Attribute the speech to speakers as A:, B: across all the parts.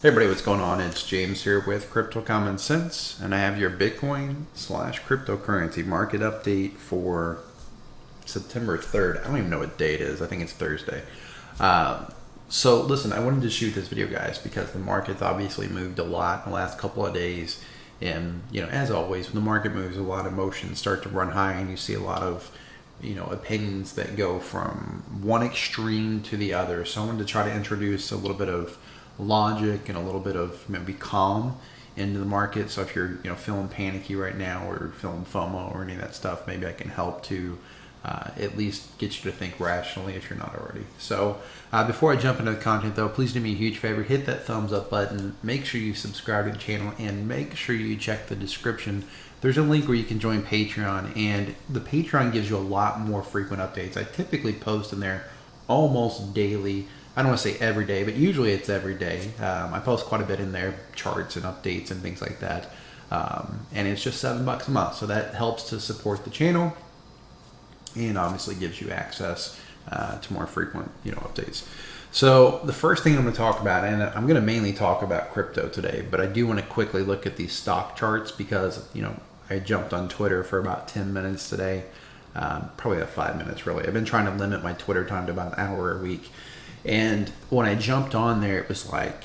A: Hey everybody, what's going on? It's James here with Crypto Common Sense, and I have your Bitcoin / cryptocurrency market update for September 3rd. I don't even know what day it is. I think it's Thursday. So listen, I wanted to shoot this video, guys, because the market's obviously moved a lot in the last couple of days. And, as always, when the market moves, a lot of emotions start to run high, and you see a lot of opinions that go from one extreme to the other. So I wanted to try to introduce a little bit of logic and a little bit of maybe calm into the market. So if you're feeling panicky right now or feeling FOMO or any of that stuff, maybe I can help to at least get you to think rationally if you're not already. So before I jump into the content though, please do me a huge favor, hit that thumbs up button, make sure you subscribe to the channel, and make sure you check the description. There's a link where you can join Patreon, and the Patreon gives you a lot more frequent updates. I typically post in there almost daily. I don't want to say every day, but usually it's every day. I post quite a bit in there, charts and updates and things like that. And it's just $7 a month. So that helps to support the channel and obviously gives you access to more frequent, updates. So the first thing I'm going to talk about, and I'm going to mainly talk about crypto today, but I do want to quickly look at these stock charts because, I jumped on Twitter for about 10 minutes today. Probably about 5 minutes really. I've been trying to limit my Twitter time to about an hour a week. And when I jumped on there, it was like,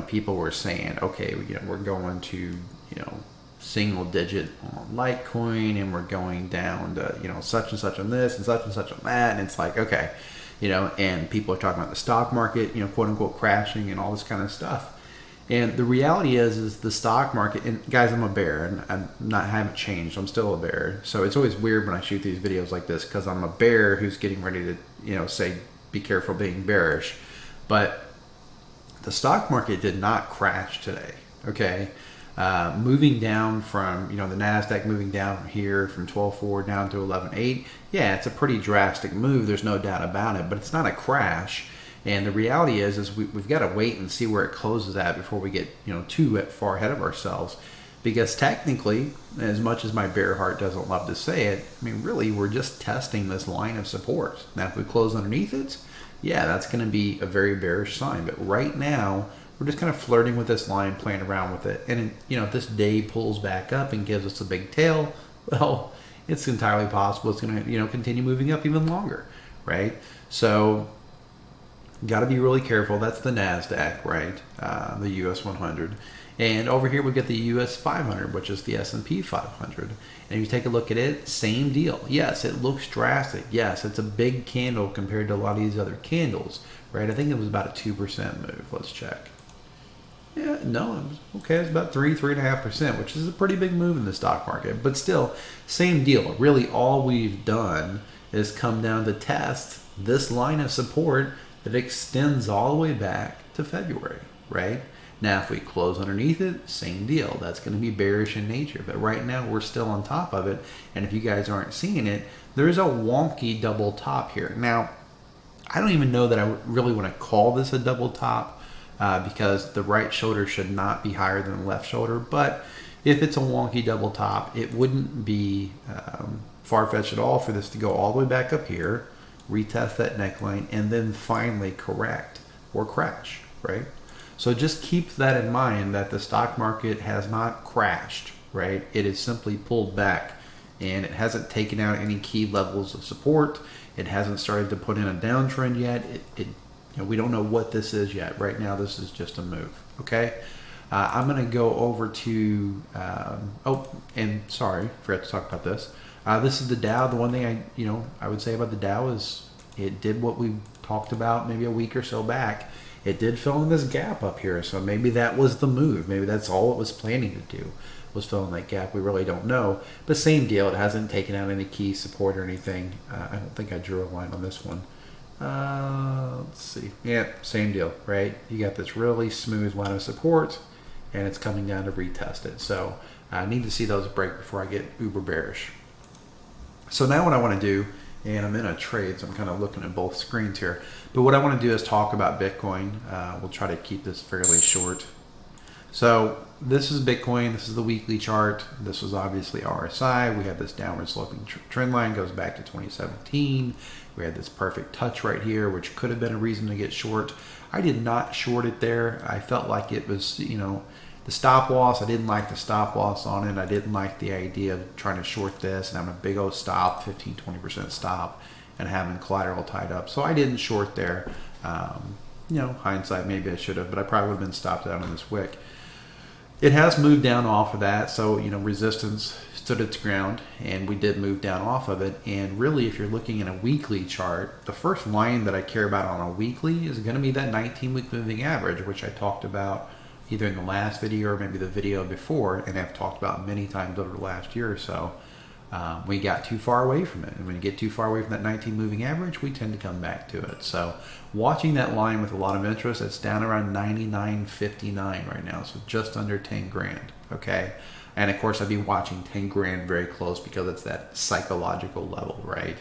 A: people were saying, okay, we're going to, single digit on Litecoin, and we're going down to, such and such on this and such on that. And it's like, okay, and people are talking about the stock market, quote unquote crashing and all this kind of stuff. And the reality is the stock market, and guys, I'm a bear, and haven't changed. I'm still a bear. So it's always weird when I shoot these videos like this because I'm a bear who's getting ready to, say, be careful being bearish. But the stock market did not crash today. Okay, moving down from the Nasdaq moving down from here from 12.4 down to 11.8. Yeah, it's a pretty drastic move. There's no doubt about it. But it's not a crash. And the reality is we've got to wait and see where it closes at before we get too far ahead of ourselves. Because technically, as much as my bear heart doesn't love to say it, I mean, really, we're just testing this line of support. Now, if we close underneath it, yeah, that's going to be a very bearish sign. But right now, we're just kind of flirting with this line, playing around with it. And, if this day pulls back up and gives us a big tail, well, it's entirely possible it's going to, continue moving up even longer, right? So, got to be really careful. That's the Nasdaq, right? The US 100. And over here we get the US 500, which is the S&P 500. And if you take a look at it, same deal. Yes, it looks drastic. Yes, it's a big candle compared to a lot of these other candles, right? I think it was about a 2% move. Let's check. Yeah, no, it was okay. It's about 3.5%, which is a pretty big move in the stock market. But still, same deal. Really, all we've done is come down to test this line of support that extends all the way back to February, right? Now, if we close underneath it, same deal. That's going to be bearish in nature. But right now, we're still on top of it. And if you guys aren't seeing it, there's a wonky double top here. Now, I don't even know that I really want to call this a double top because the right shoulder should not be higher than the left shoulder. But if it's a wonky double top, it wouldn't be far-fetched at all for this to go all the way back up here, retest that neckline, and then finally correct or crash, right? So just keep that in mind that the stock market has not crashed, right? It is simply pulled back, and it hasn't taken out any key levels of support. It hasn't started to put in a downtrend yet. We don't know what this is yet. Right now, this is just a move, okay? I'm going to go over to, and sorry, forgot to talk about this. This is the Dow. The one thing I would say about the Dow is it did what we talked about maybe a week or so back. It did fill in this gap up here, so maybe that was the move. Maybe that's all it was planning to do, was fill in that gap. We really don't know. But same deal. It hasn't taken out any key support or anything. I don't think I drew a line on this one. Let's see. Yeah, same deal, right? You got this really smooth line of support, and it's coming down to retest it. So I need to see those break before I get uber bearish. So now what I want to do, and I'm in a trade, so I'm kind of looking at both screens here. But what I want to do is talk about Bitcoin. We'll try to keep this fairly short. So this is Bitcoin. This is the weekly chart. This was obviously RSI. We had this downward sloping trend line, goes back to 2017. We had this perfect touch right here, which could have been a reason to get short. I did not short it there. I felt like it was, the stop loss. I didn't like the stop loss on it. I didn't like the idea of trying to short this and having a big old stop, 15-20% stop, and having collateral tied up. So I didn't short there. Hindsight, maybe I should have, but I probably would have been stopped out on this wick. It has moved down off of that, so resistance stood its ground, and we did move down off of it. And really, if you're looking at a weekly chart, the first line that I care about on a weekly is going to be that 19-week moving average, which I talked about either in the last video or maybe the video before, and I've talked about many times over the last year or so. We got too far away from it, and when you get too far away from that 19 moving average, we tend to come back to it. So watching that line with a lot of interest. It's down around 99.59 right now, so just under 10 grand. Okay, and of course I'd be watching 10 grand very close because it's that psychological level, right?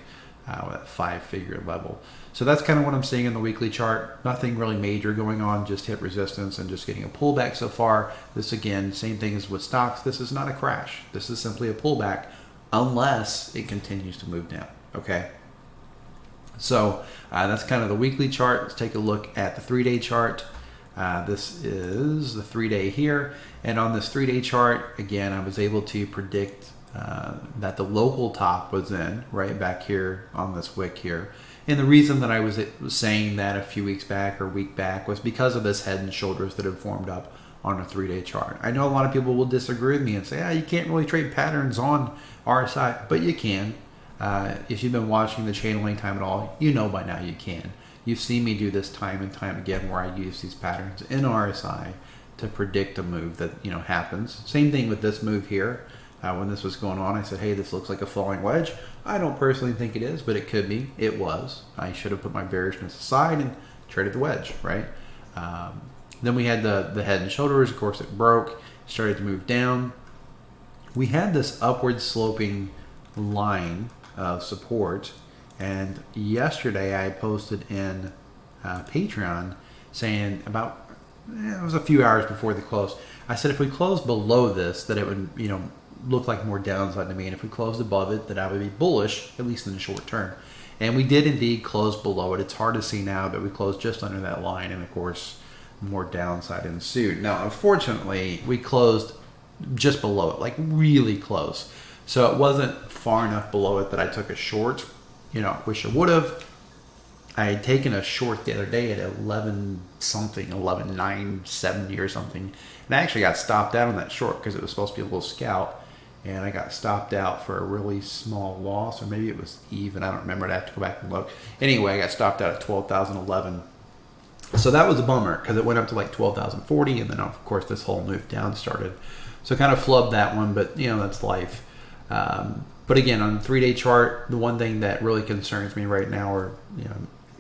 A: That 5-figure level. So that's kind of what I'm seeing in the weekly chart. Nothing really major going on, just hit resistance and just getting a pullback so far. This again, same thing as with stocks. This is not a crash. This is simply a pullback unless it continues to move down. Okay. So that's kind of the weekly chart. Let's take a look at the 3-day chart. This is the 3-day here. And on this 3-day chart, again, I was able to predict that the local top was in right back here on this wick here. And the reason that I was saying that a few weeks back or week back was because of this head and shoulders that have formed up on a 3-day chart. I know a lot of people will disagree with me and say, you can't really trade patterns on RSI, but you can. If you've been watching the channel any time at all, you know by now you can. You've seen me do this time and time again where I use these patterns in RSI to predict a move that happens. Same thing with this move here. When this was going on, I said, hey, this looks like a falling wedge. I don't personally think it is, but it could be. It was. I should have put my bearishness aside and traded the wedge, right? Then we had the head and shoulders. Of course, it broke, started to move down. We had this upward sloping line of support, and yesterday I posted in Patreon saying about, it was a few hours before the close, I said if we closed below this, that it would look like more downside to me, and if we closed above it, that I would be bullish, at least in the short term. And we did indeed close below it. It's hard to see now, but we closed just under that line, and of course more downside ensued. Now unfortunately we closed just below it, like really close, so it wasn't far enough below it that I took a short. Wish I would have. I had taken a short the other day at 11 something, 11.970 or something, and I actually got stopped out on that short because it was supposed to be a little scalp, and I got stopped out for a really small loss, or maybe it was even, I don't remember. I'd have to go back and look. Anyway, I got stopped out at 12,011. So that was a bummer because it went up to like 12,040, and then of course this whole move down started. So kind of flubbed that one, but that's life. But again, on the 3-day chart, the one thing that really concerns me right now, or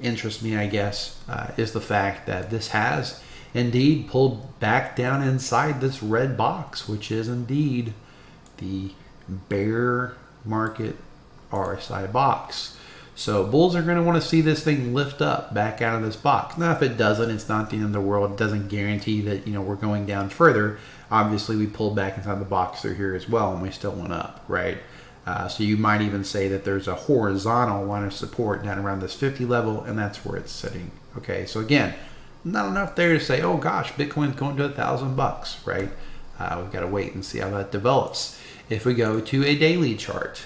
A: interests me, I guess, is the fact that this has indeed pulled back down inside this red box, which is indeed the bear market RSI box. So bulls are going to want to see this thing lift up back out of this box. Now, if it doesn't, it's not the end of the world. It doesn't guarantee that we're going down further. Obviously, we pulled back inside the box through here as well, and we still went up, right? So you might even say that there's a horizontal line of support down around this 50 level, and that's where it's sitting. Okay, so again, not enough there to say, oh gosh, Bitcoin's going to $1,000, right? We've got to wait and see how that develops. If we go to a daily chart,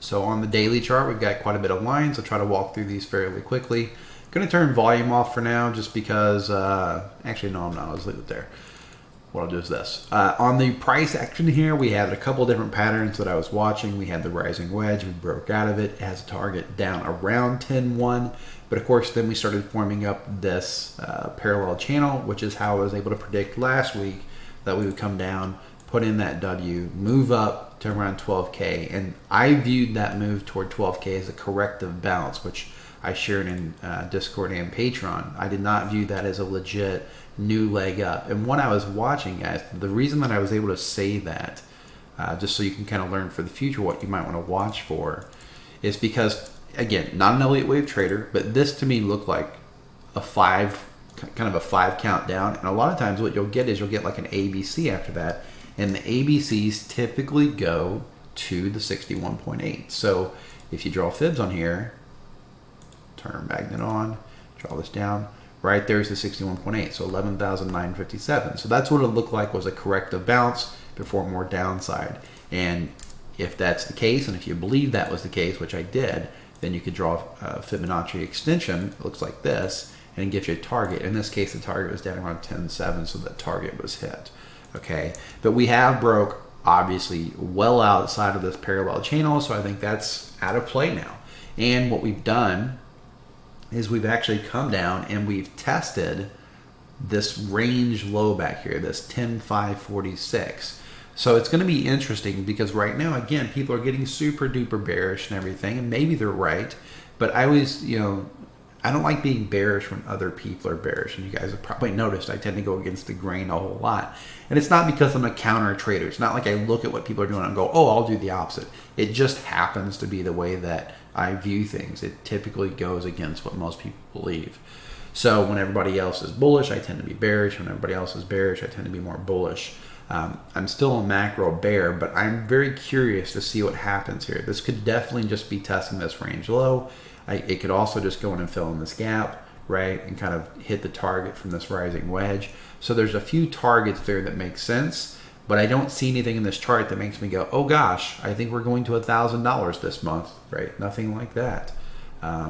A: so on the daily chart, we've got quite a bit of lines. I'll try to walk through these fairly quickly. Going to turn volume off for now just because, actually, no, I'm not. Let's leave it there. What I'll do is this. On the price action here, we had a couple different patterns that I was watching. We had the rising wedge. We broke out of it. It has a target down around 10.1. But of course, then we started forming up this parallel channel, which is how I was able to predict last week that we would come down, put in that W, move up to around 12K. And I viewed that move toward 12K as a corrective bounce, which I shared in Discord and Patreon. I did not view that as a legit new leg up. And when I was watching, guys, the reason that I was able to say that, just so you can kind of learn for the future what you might want to watch for, is because, again, not an Elliott wave trader, but this to me looked like a 5 kind of a 5 count down. And a lot of times what you'll get is you'll get like an ABC after that. And the ABCs typically go to the 61.8. So if you draw fibs on here, turn magnet on, draw this down, right there's the 61.8, so 11,957. So that's what it looked like was a corrective bounce before more downside. And if that's the case, and if you believe that was the case, which I did, then you could draw a Fibonacci extension. It looks like this, and it gives you a target. In this case, the target was down around 10.7, so the target was hit. Okay, but we have broke obviously well outside of this parallel channel, so I think that's out of play now. And what we've done is we've actually come down and we've tested this range low back here, this 10.546. So it's going to be interesting because right now, again, people are getting super duper bearish and everything, and maybe they're right, but I always, I don't like being bearish when other people are bearish, and you guys have probably noticed I tend to go against the grain a whole lot. And it's not because I'm a counter trader. It's not like I look at what people are doing and go, oh, I'll do the opposite. It just happens to be the way that I view things. It typically goes against what most people believe. So when everybody else is bullish, I tend to be bearish. When everybody else is bearish, I tend to be more bullish. I'm still a macro bear, but I'm very curious to see what happens here. This could definitely just be testing this range low. It could also just go in and fill in this gap, right, and kind of hit the target from this rising wedge. So there's a few targets there that make sense, but I don't see anything in this chart that makes me go, oh gosh, I think we're going to $1,000 this month, right? Nothing like that.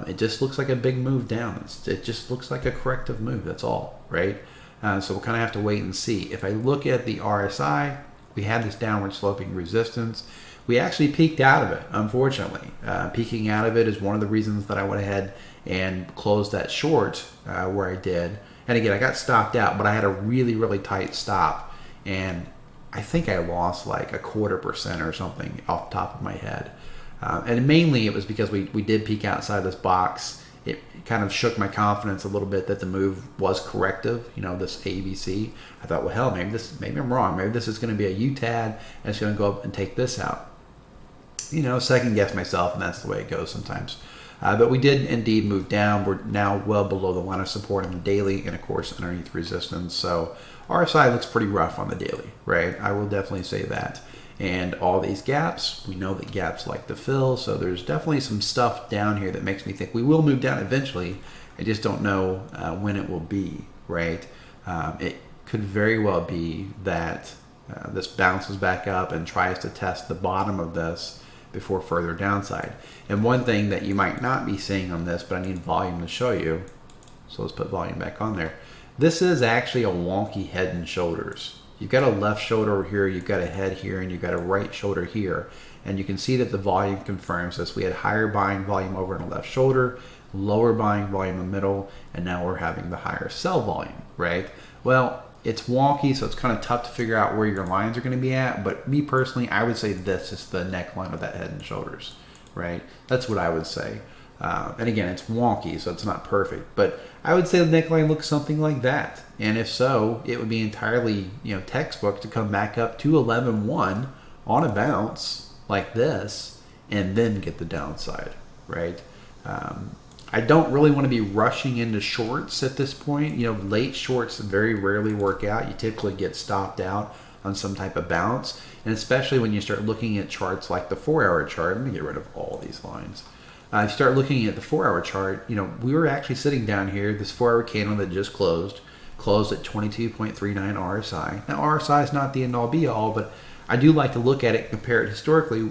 A: It just looks like a big move down. It just looks like a corrective move, that's all, right? So we'll kind of have to wait and see. If I look at the RSI, we had this downward sloping resistance. We actually peaked out of it, unfortunately. Peaking out of it is one of the reasons that I went ahead and closed that short where I did. And again, I got stopped out, but I had a really, really tight stop. And I think I lost like 0.25% or something off the top of my head. And mainly it was because we did peak outside this box. It kind of shook my confidence a little bit that the move was corrective, this ABC. I thought, well, hell, maybe I'm wrong. Maybe this is going to be a UTAD, and it's going to go up and take this out. Second guess myself, and that's the way it goes sometimes. But we did indeed move down. We're now well below the line of support on the daily, and of course underneath resistance. So RSI looks pretty rough on the daily, right? I will definitely say that. And all these gaps, we know that gaps like to fill, so there's definitely some stuff down here that makes me think we will move down eventually. I just don't know when it will be, right? It could very well be that this bounces back up and tries to test the bottom of this before further downside. And one thing that you might not be seeing on this, but I need volume to show you, so let's put volume back on there. This is actually a wonky head and shoulders. You've got a left shoulder over here, you've got a head here, and you've got a right shoulder here. And you can see that the volume confirms this. We had higher buying volume over in the left shoulder, lower buying volume in the middle, and now we're having the higher sell volume, right? Well, it's wonky, so it's kind of tough to figure out where your lines are going to be at. But me personally, I would say this is the neckline of that head and shoulders, right? That's what I would say. And again, it's wonky, so it's not perfect. But I would say the neckline looks something like that. And if so, it would be entirely, textbook to come back up to 11.1 on a bounce like this, and then get the downside, right? I don't really want to be rushing into shorts at this point. Late shorts very rarely work out. You typically get stopped out on some type of bounce. And especially when you start looking at charts like the 4-hour chart. Let me get rid of all these lines. If you start looking at the 4-hour chart, we were actually sitting down here, this 4-hour candle that just closed at 22.39 RSI. Now, RSI is not the end-all be-all, but I do like to look at it, compare it historically,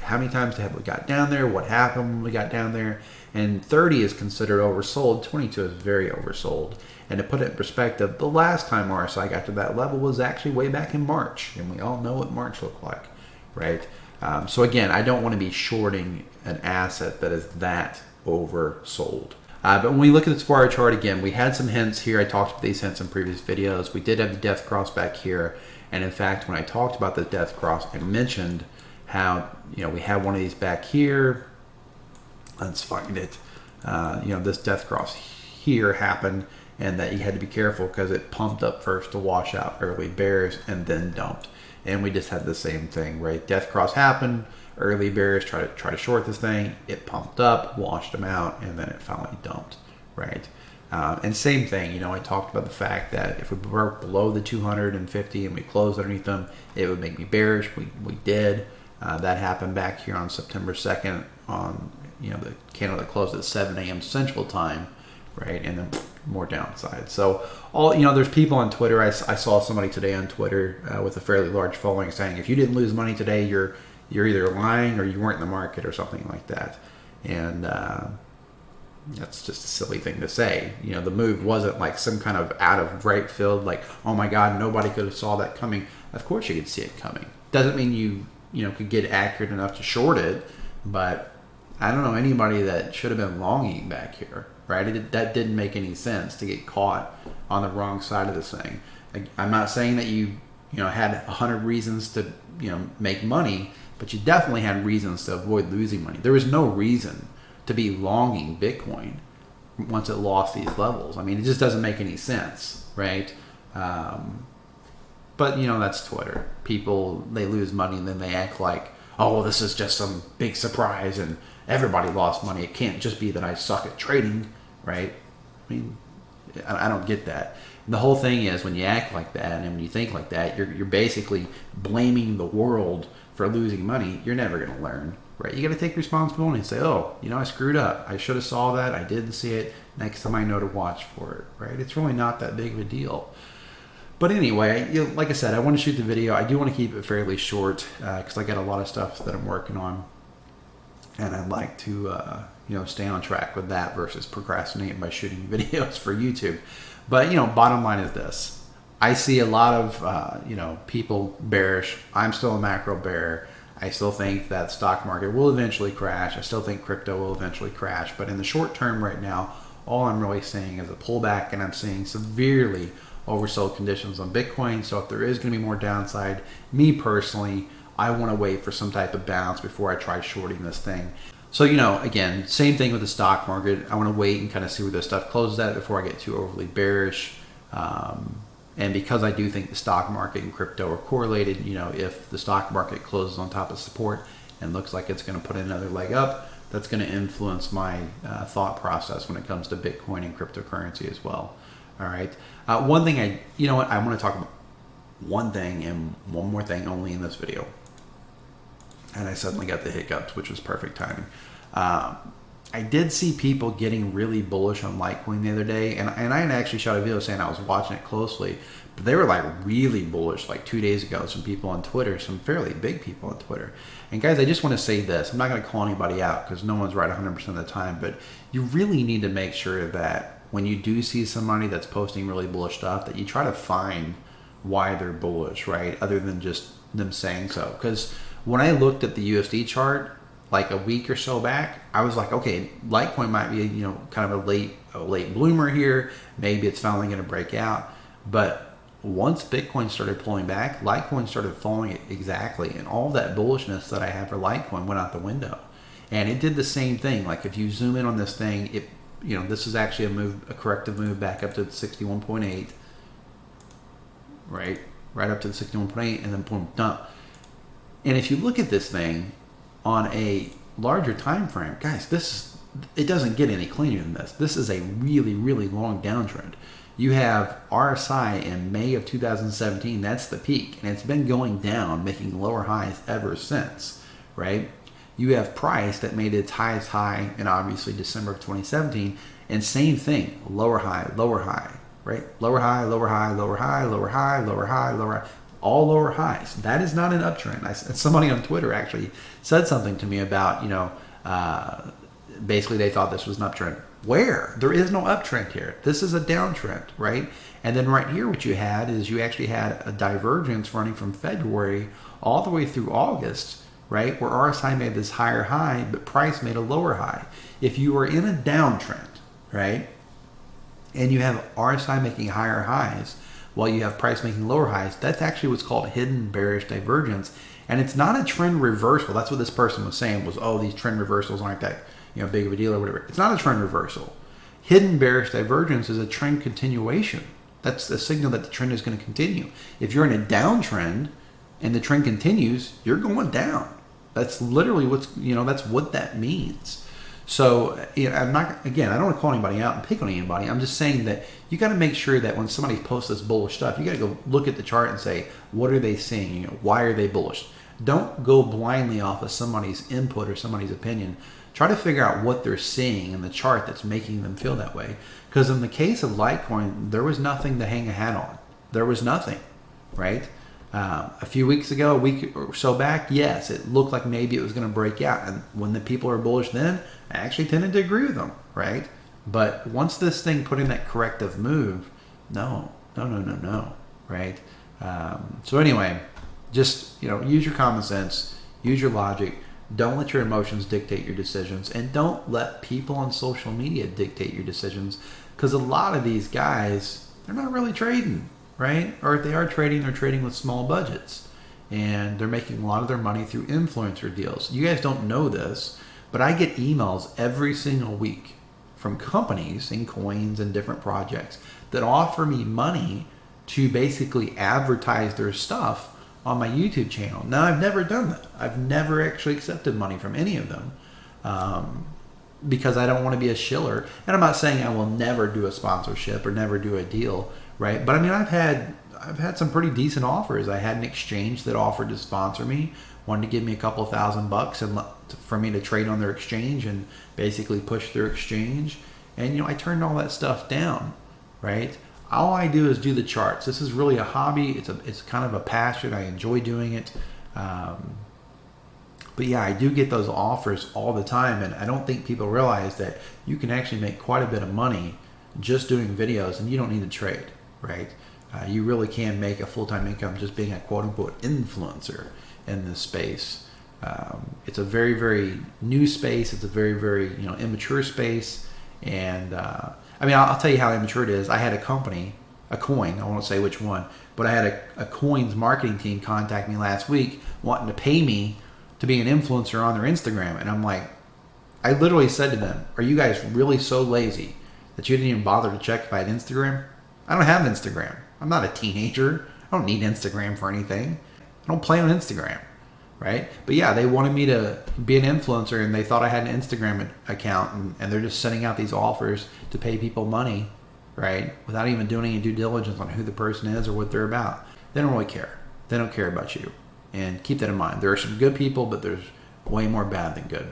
A: how many times have we got down there, what happened when we got down there, and 30 is considered oversold, 22 is very oversold. And to put it in perspective, the last time RSI got to that level was actually way back in March, and we all know what March looked like, right? So again, I don't want to be shorting an asset that is that oversold. But when we look at this 4-hour chart again, we had some hints here. I talked about these hints in previous videos. We did have the death cross back here. And in fact, when I talked about the death cross, I mentioned how, we had one of these back here. Let's find it. This death cross here happened, and that you had to be careful because it pumped up first to wash out early bears and then dumped. And we just had the same thing, right? Death cross happened, early bears try to short this thing, it pumped up, washed them out, and then it finally dumped, right? And same thing, you know, I talked about the fact that if we broke below the 250 and we closed underneath them, it would make me bearish. We did. That happened back here on September 2nd on, you know, the candle that closed at 7 a.m. Central Time, right? And then more downside. So all, you know, there's people on Twitter. I saw somebody today on Twitter with a fairly large following saying, if you didn't lose money today, you're either lying or you weren't in the market or something like that. And that's just a silly thing to say. You know, the move wasn't like some kind of out of right field, like, oh my God, nobody could have saw that coming. Of course you could see it coming. Doesn't mean you know, could get accurate enough to short it, but I don't know anybody that should have been longing back here, right? That didn't make any sense to get caught on the wrong side of this thing. I'm not saying that you know, had 100 reasons to, you know, make money, but you definitely had reasons to avoid losing money. There was no reason to be longing Bitcoin once it lost these levels. I mean, it just doesn't make any sense, right? But, you know, that's Twitter. People, they lose money and then they act like, oh, well, this is just some big surprise and everybody lost money. It can't just be that I suck at trading, right? I mean, I don't get that. And the whole thing is, when you act like that and when you think like that, you're basically blaming the world for losing money. You're never going to learn, right? You got to take responsibility and say, oh, you know, I screwed up. I should have saw that. I didn't see it. Next time I know to watch for it, right? It's really not that big of a deal. But anyway, you know, like I said, I want to shoot the video. I do want to keep it fairly short because I got a lot of stuff that I'm working on, and I'd like to, you know, stay on track with that versus procrastinating by shooting videos for YouTube. But, you know, bottom line is this: I see a lot of, you know, people bearish. I'm still a macro bear. I still think that stock market will eventually crash. I still think crypto will eventually crash. But in the short term, right now, all I'm really seeing is a pullback, and I'm seeing severely oversold conditions on Bitcoin. So if there is going to be more downside, me personally, I want to wait for some type of bounce before I try shorting this thing. So, you know, again, same thing with the stock market. I want to wait and kind of see where this stuff closes at before I get too overly bearish. And because I do think the stock market and crypto are correlated, you know, if the stock market closes on top of support and looks like it's going to put another leg up, that's going to influence my thought process when it comes to Bitcoin and cryptocurrency as well. All right. One thing you know what, I want to talk about one thing and one more thing only in this video. And I suddenly got the hiccups, which was perfect timing. I did see people getting really bullish on Litecoin the other day, and I had actually shot a video saying I was watching it closely, but they were like really bullish like 2 days ago. Some people on Twitter, some fairly big people on Twitter. And guys, I just want to say this. I'm not going to call anybody out because no one's right 100% of the time, but you really need to make sure that when you do see somebody that's posting really bullish stuff, that you try to find why they're bullish, right? Other than just them saying so. Because when I looked at the USD chart like a week or so back, I was like, okay, Litecoin might be, you know, kind of a late bloomer here. Maybe it's finally going to break out. But once Bitcoin started pulling back, Litecoin started falling exactly. And all that bullishness that I had for Litecoin went out the window. And it did the same thing. Like if you zoom in on this thing, it, you know, this is actually a corrective move back up to the 61.8, right up to the 61.8, and then boom, dump. And if you look at this thing on a larger time frame, guys, it doesn't get any cleaner than this. This is a really, really long downtrend. You have RSI in May of 2017. That's the peak, and it's been going down, making lower highs ever since, right? You have price that made its highest high in obviously December of 2017, and same thing, lower high, right? Lower high, lower high, lower high, lower high, lower high, lower high, all lower highs. That is not an uptrend. Somebody on Twitter actually said something to me about, you know, basically they thought this was an uptrend. Where? There is no uptrend here. This is a downtrend, right? And then right here, what you had is you actually had a divergence running from February all the way through August, right? Where RSI made this higher high, but price made a lower high. If you are in a downtrend, right, and you have RSI making higher highs while you have price making lower highs, that's actually what's called hidden bearish divergence. And it's not a trend reversal. That's what this person was saying was, oh, these trend reversals aren't that, you know, big of a deal or whatever. It's not a trend reversal. Hidden bearish divergence is a trend continuation. That's a signal that the trend is going to continue. If you're in a downtrend and the trend continues, you're going down. That's literally what's, you know, that's what that means. So I'm not, again, I don't want to call anybody out and pick on anybody. I'm just saying that you got to make sure that when somebody posts this bullish stuff, you got to go look at the chart and say, what are they seeing? Why are they bullish? Don't go blindly off of somebody's input or somebody's opinion. Try to figure out what they're seeing in the chart that's making them feel that way. Because in the case of Litecoin, there was nothing to hang a hat on. There was nothing, right? A few weeks ago, a week or so back, yes, it looked like maybe it was going to break out. And when the people are bullish then, I actually tended to agree with them, right? But once this thing put in that corrective move, no, right? So anyway, just, use your common sense, use your logic. Don't let your emotions dictate your decisions, and don't let people on social media dictate your decisions, because a lot of these guys, they're not really trading, right? Or if they are trading, they're trading with small budgets, and they're making a lot of their money through influencer deals. You guys don't know this, but I get emails every single week from companies and coins and different projects that offer me money to basically advertise their stuff on my YouTube channel. Now, I've never done that. I've never actually accepted money from any of them because I don't want to be a shiller. And I'm not saying I will never do a sponsorship or never do a deal, right? But I mean, I've had some pretty decent offers. I had an exchange that offered to sponsor me, wanted to give me a couple $1,000 and for me to trade on their exchange and basically push their exchange. And I turned all that stuff down, right? All I do is do the charts. This is really a hobby. It's kind of a passion. I enjoy doing it. But yeah, I do get those offers all the time, and I don't think people realize that you can actually make quite a bit of money just doing videos, and you don't need to trade, right? You really can make a full-time income just being a quote-unquote influencer in this space. It's a very, very new space. It's a very, very immature space, and I'll tell you how immature it is. I had a company, a coin, I won't say which one, but I had a coin's marketing team contact me last week wanting to pay me to be an influencer on their Instagram. And I'm like, I literally said to them, are you guys really so lazy that you didn't even bother to check if I had Instagram? I don't have Instagram. I'm not a teenager. I don't need Instagram for anything. I don't play on Instagram, right? But yeah, they wanted me to be an influencer, and they thought I had an Instagram account, and they're just sending out these offers to pay people money, right? Without even doing any due diligence on who the person is or what they're about. They don't really care. They don't care about you. And keep that in mind. There are some good people, but there's way more bad than good.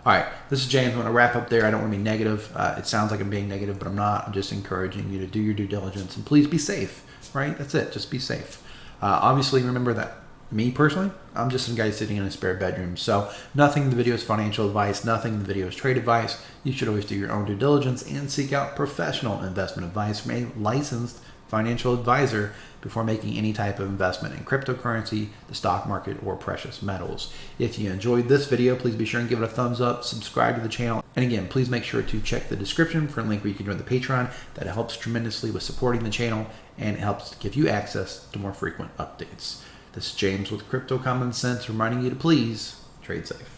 A: All right, this is James. I'm going to wrap up there. I don't want to be negative. It sounds like I'm being negative, but I'm not. I'm just encouraging you to do your due diligence, and please be safe, right? That's it. Just be safe. Obviously, remember that me personally, I'm just some guy sitting in a spare bedroom. So nothing in the video is financial advice. Nothing in the video is trade advice. You should always do your own due diligence and seek out professional investment advice from a licensed financial advisor before making any type of investment in cryptocurrency, the stock market, or precious metals. If you enjoyed this video, please be sure and give it a thumbs up, subscribe to the channel, and again, please make sure to check the description for a link where you can join the Patreon. That helps tremendously with supporting the channel and helps give you access to more frequent updates. This is James with Crypto Common Sense reminding you to please trade safe.